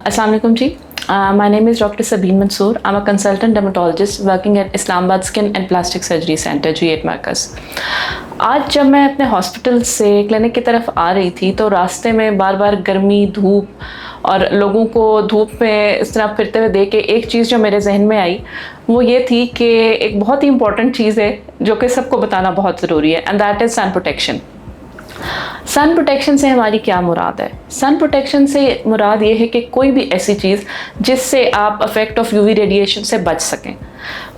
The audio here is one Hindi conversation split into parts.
Assalamu alaikum ji. My name is Dr. Sabeen Mansoor. I'm a consultant dermatologist working at Islamabad Skin and Plastic Surgery Center, G8 मरकज़। आज जब मैं अपने हॉस्पिटल से क्लिनिक की तरफ आ रही थी तो रास्ते में बार बार गर्मी, धूप और लोगों को धूप में इस तरह फिरते हुए देख के एक चीज़ जो मेरे जहन में आई वो ये थी कि एक बहुत ही इंपॉर्टेंट चीज़ है जो कि सबको बताना बहुत ज़रूरी है, and that is sun protection. Sun protection से हमारी क्या मुराद है? सन प्रोटेक्शन से मुराद ये है कि कोई भी ऐसी चीज़ जिससे आप इफ़ेक्ट ऑफ यूवी रेडिएशन से बच सकें।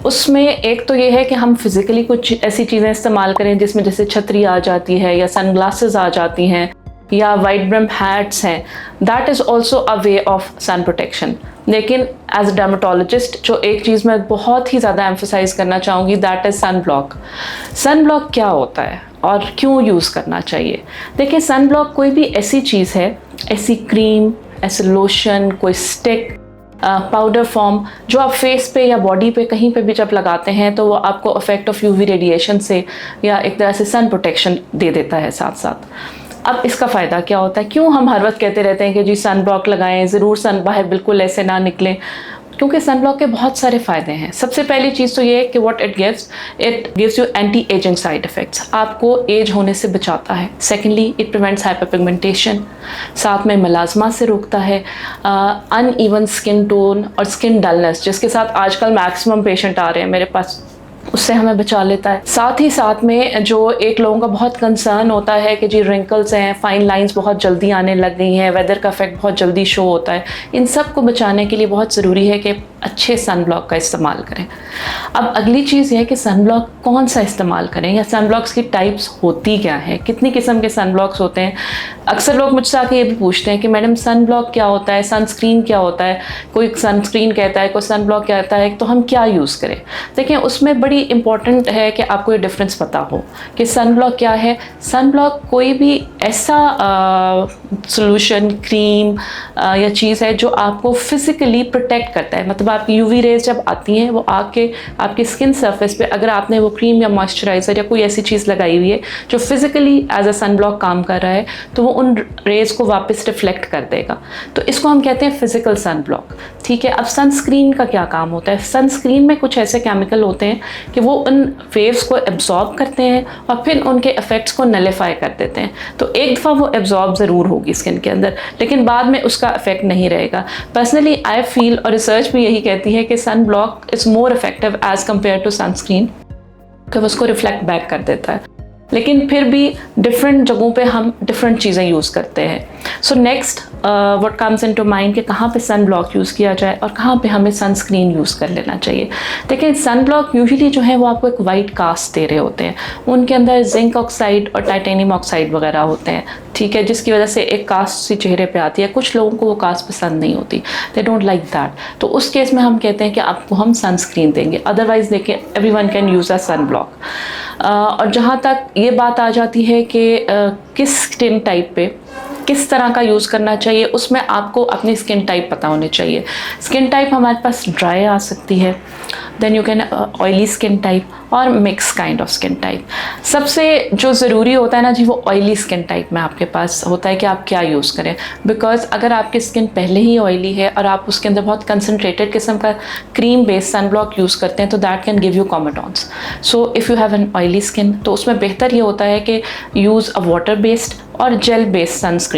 उसमें एक तो ये है कि हम फिज़िकली कुछ ऐसी चीज़ें इस्तेमाल करें जिसमें जैसे छतरी आ जाती है या सन ग्लासेस आ जाती हैं या वाइट ब्रिम हैट्स हैं। That is also a way of sun protection. लेकिन एज अ डर्मेटोलॉजिस्ट जो एक चीज़ मैं बहुत ही ज़्यादा एम्फोसाइज़ करना चाहूँगी that is sunblock. Sunblock क्या होता है और क्यों यूज़ करना चाहिए? देखिए, सन ब्लॉक कोई भी ऐसी चीज़ है, ऐसी क्रीम, ऐसे लोशन, कोई स्टिक, पाउडर फॉर्म जो आप फेस पे या बॉडी पे कहीं पे भी जब लगाते हैं तो वो आपको इफेक्ट ऑफ यूवी रेडिएशन से या एक तरह से सन प्रोटेक्शन दे देता है साथ साथ। अब इसका फ़ायदा क्या होता है? क्यों हम हर वक्त कहते रहते हैं कि जी सन ब्लॉक लगाएं, ज़रूर सन बाहर बिल्कुल ऐसे ना निकलें? क्योंकि सन ब्लॉक के बहुत सारे फ़ायदे हैं। सबसे पहली चीज़ तो ये है कि what it gives you anti ageing side effects, आपको एज होने से बचाता है। सेकेंडली, इट प्रिवेंट्स हाइपरपिगमेंटेशन, साथ में मलाजमा से रोकता है, अनइवन स्किन टोन और स्किन डलनेस जिसके साथ आजकल मैक्सिमम पेशेंट आ रहे हैं मेरे पास, उससे हमें बचा लेता है। साथ ही साथ में जो एक लोगों का बहुत कंसर्न होता है कि जी रिंकल्स हैं, फाइन लाइंस बहुत जल्दी आने लग गई हैं, वेदर का इफेक्ट बहुत जल्दी शो होता है, इन सब को बचाने के लिए बहुत ज़रूरी है कि अच्छे सन ब्लॉक का इस्तेमाल करें। अब अगली चीज़ ये है कि सन ब्लॉक कौन सा इस्तेमाल करें या सन ब्लॉक्स की टाइप्स होती क्या है, कितनी किस्म के सन ब्लॉक्स होते हैं। अक्सर लोग मुझसे आके ये भी पूछते हैं कि मैडम सन ब्लॉक क्या होता है, सनस्क्रीन क्या होता है, कोई सनस्क्रीन कहता है, कोई सन ब्लॉक कहता है, तो हम क्या यूज़ करें? देखिए, उसमें बड़ी इंपॉर्टेंट है कि आपको ये डिफरेंस पता हो कि सन ब्लॉक क्या है। सन ब्लॉक कोई भी ऐसा सोल्यूशन, क्रीम या चीज़ है जो आपको फिज़िकली प्रोटेक्ट करता है। मतलब आपकी यूवी रेज जब आती हैं वो आके आपकी स्किन सरफेस पे अगर आपने वो क्रीम या मॉइस्चराइज़र या कोई ऐसी चीज़ लगाई हुई है जो physically as a sunblock काम कर रहा है तो वो उन रेज को वापस रिफ्लेक्ट कर देगा, तो इसको हम कहते हैं फिजिकल सन ब्लॉक। ठीक है। अब सनस्क्रीन का क्या काम होता है? सनस्क्रीन में कुछ ऐसे केमिकल होते हैं कि वो उन वेव्स को एब्जॉर्ब करते हैं और फिर उनके इफेक्ट्स को नलिफाई कर देते हैं। तो एक दफ़ा वो एब्जॉर्ब ज़रूर होगी स्किन के अंदर, लेकिन बाद में उसका इफेक्ट नहीं रहेगा। पर्सनली आई फील, और रिसर्च भी यही कहती है कि sunblock is more effective as compare to sunscreen, कि उसको रिफ्लेक्ट बैक कर देता है। लेकिन फिर भी डिफरेंट जगहों पे हम डिफरेंट चीज़ें यूज़ करते हैं। So next what comes into mind कि कहाँ पे सन ब्लॉक यूज़ किया जाए और कहाँ पे हमें सनस्क्रीन यूज़ कर लेना चाहिए। देखिए, सन ब्लॉक यूजुअली जो है वो आपको एक वाइट कास्ट दे रहे होते हैं, उनके अंदर जिंक ऑक्साइड और टाइटेनियम ऑक्साइड वगैरह होते हैं। ठीक है, जिसकी वजह से एक कास्ट सी चेहरे पे आती है। कुछ लोगों को वो कास्ट पसंद नहीं होती, दे डोंट लाइक दैट, तो उस केस में हम कहते हैं कि आपको हम सनस्क्रीन देंगे। अदरवाइज़ देखिए, everyone can use a sunblock. और जहाँ तक ये बात आ जाती है कि किस स्किन टाइप पे किस तरह का यूज़ करना चाहिए, उसमें आपको अपनी स्किन टाइप पता होनी चाहिए। स्किन टाइप हमारे पास ड्राई आ सकती है, then you can oily skin type और mix kind of skin type. सबसे जो ज़रूरी होता है ना जी, वो ऑयली स्किन टाइप में आपके पास होता है कि आप क्या यूज़ करें। बिकॉज अगर आपकी स्किन पहले ही ऑयली है और आप उसके अंदर बहुत कंसनट्रेटेड किस्म का क्रीम बेस्ड सन ब्लॉक यूज़ करते हैं तो that can give you comedones. So if you have an oily skin तो उसमें बेहतर ये होता है कि यूज़ अ वाटर बेस्ड और gel based sunscreen,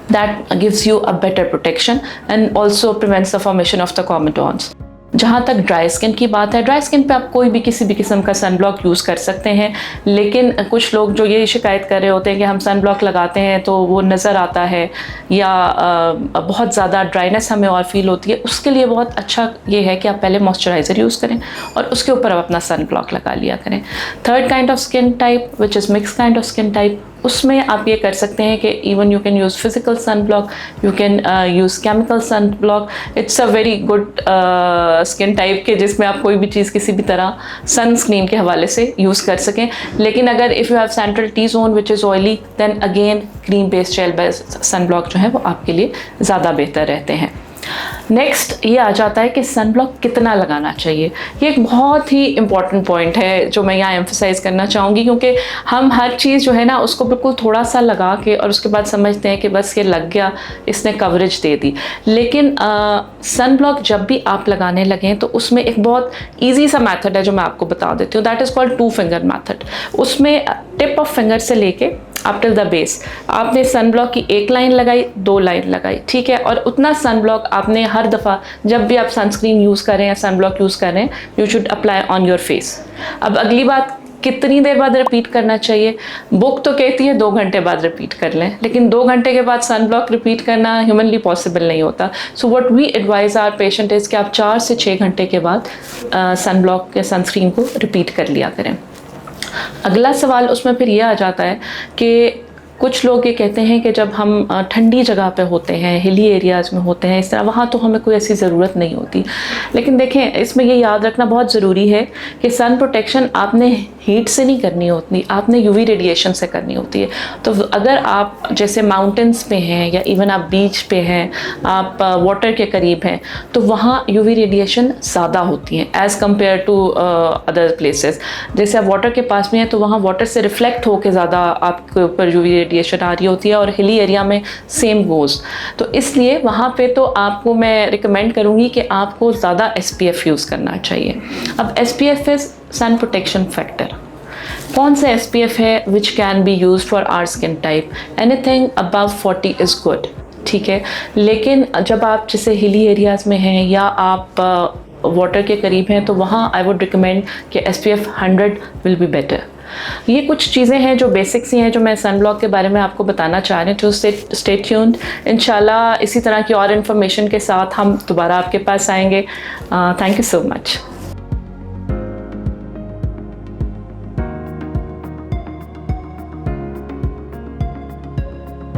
that gives you a better protection and also prevents the formation of the comedones। जहाँ तक ड्राई स्किन की बात है, ड्राई स्किन पे आप कोई भी किसी भी किस्म का सन ब्लॉक यूज़ कर सकते हैं। लेकिन कुछ लोग जो ये शिकायत कर रहे होते हैं कि हम सन ब्लॉक लगाते हैं तो वो नज़र आता है या बहुत ज़्यादा ड्राइनेस हमें और फील होती है, उसके लिए बहुत अच्छा ये है कि आप पहले मॉइस्चराइज़र यूज़ करें और उसके ऊपर आप अपना सन ब्लॉक लगा लिया करें। Third kind of skin type which is mix kind of skin type, उसमें आप ये कर सकते हैं कि even you can use physical sunblock, you can use chemical sunblock. It's a very good skin type के जिसमें आप कोई भी चीज़ किसी भी तरह सनस्क्रीन के हवाले से यूज़ कर सकें। लेकिन अगर if you have central T zone which is oily, then again cream based gel based sun block जो है वो आपके लिए ज़्यादा बेहतर रहते हैं। नेक्स्ट ये आ जाता है कि सन ब्लॉक कितना लगाना चाहिए। ये एक बहुत ही इम्पॉर्टेंट पॉइंट है जो मैं यहाँ एम्फसाइज़ करना चाहूँगी, क्योंकि हम हर चीज़ जो है ना उसको बिल्कुल थोड़ा सा लगा के और उसके बाद समझते हैं कि बस ये लग गया, इसने कवरेज दे दी। लेकिन सन ब्लॉक जब भी आप लगाने लगें तो उसमें एक बहुत ईजी सा मैथड है जो मैं आपको बता देती हूँ, that is called 2 finger method. उसमें टिप ऑफ फिंगर से लेके अप टिल द बेस आपने सन ब्लॉक की 1 लाइन लगाई, 2 लाइन लगाई, ठीक है। और उतना सन ब्लॉक आपने हर दफ़ा जब भी आप सनस्क्रीन यूज़ करें या सन ब्लॉक यूज़ करें, you should apply on your face. अब अगली बात, कितनी देर बाद रिपीट करना चाहिए? बुक तो कहती है 2 घंटे बाद रिपीट कर लें, लेकिन 2 घंटे के बाद सन ब्लॉक रिपीट करना ह्यूमनली पॉसिबल नहीं होता। So what we advise our patient is कि आप 4 से 6 घंटे के बाद सन ब्लॉक या सनस्क्रीन को रिपीट कर लिया करें। अगला सवाल उसमें फिर ये आ जाता है कि कुछ लोग ये कहते हैं कि जब हम ठंडी जगह पे होते हैं, हिली एरियाज़ में होते हैं, इस तरह, वहाँ तो हमें कोई ऐसी ज़रूरत नहीं होती। लेकिन देखें, इसमें ये याद रखना बहुत ज़रूरी है कि सन प्रोटेक्शन आपने हीट से नहीं करनी होती, आपने यूवी रेडिएशन से करनी होती है। तो अगर आप जैसे माउंटेन्स पे हैं या इवन आप बीच पे हैं, आप वाटर के करीब हैं, तो वहाँ यूवी रेडिएशन ज़्यादा होती हैं as compare to other places. जैसे आप वाटर के पास में हैं तो वहाँ वाटर से रिफ्लेक्ट होकर ज़्यादा आपके ऊपर यूवी रेडिएशन आ रही होती है, और हिली एरिया में सेम गोज़। तो इसलिए वहाँ पे तो आपको मैं रिकमेंड करूँगी कि आपको ज़्यादा SPF यूज़ करना चाहिए। अब SPF is sun protection factor. कौन सा SPF है which can be use for our skin type? Anything above 40 is good, ठीक है। लेकिन जब आप जैसे हिली एरियाज़ में हैं या आप वाटर के करीब हैं, तो वहाँ आई वुड रिकमेंड कि SPF 100 विल बी बेटर। ये कुछ चीज़ें हैं जो बेसिक्स ही हैं जो मैं सन ब्लॉक के बारे में आपको बताना चाह रही हूँ। तो स्टे ट्यून्ड, इंशाल्लाह इसी तरह की और इन्फॉर्मेशन के साथ हम दोबारा आपके पास आएंगे। Thank you so much.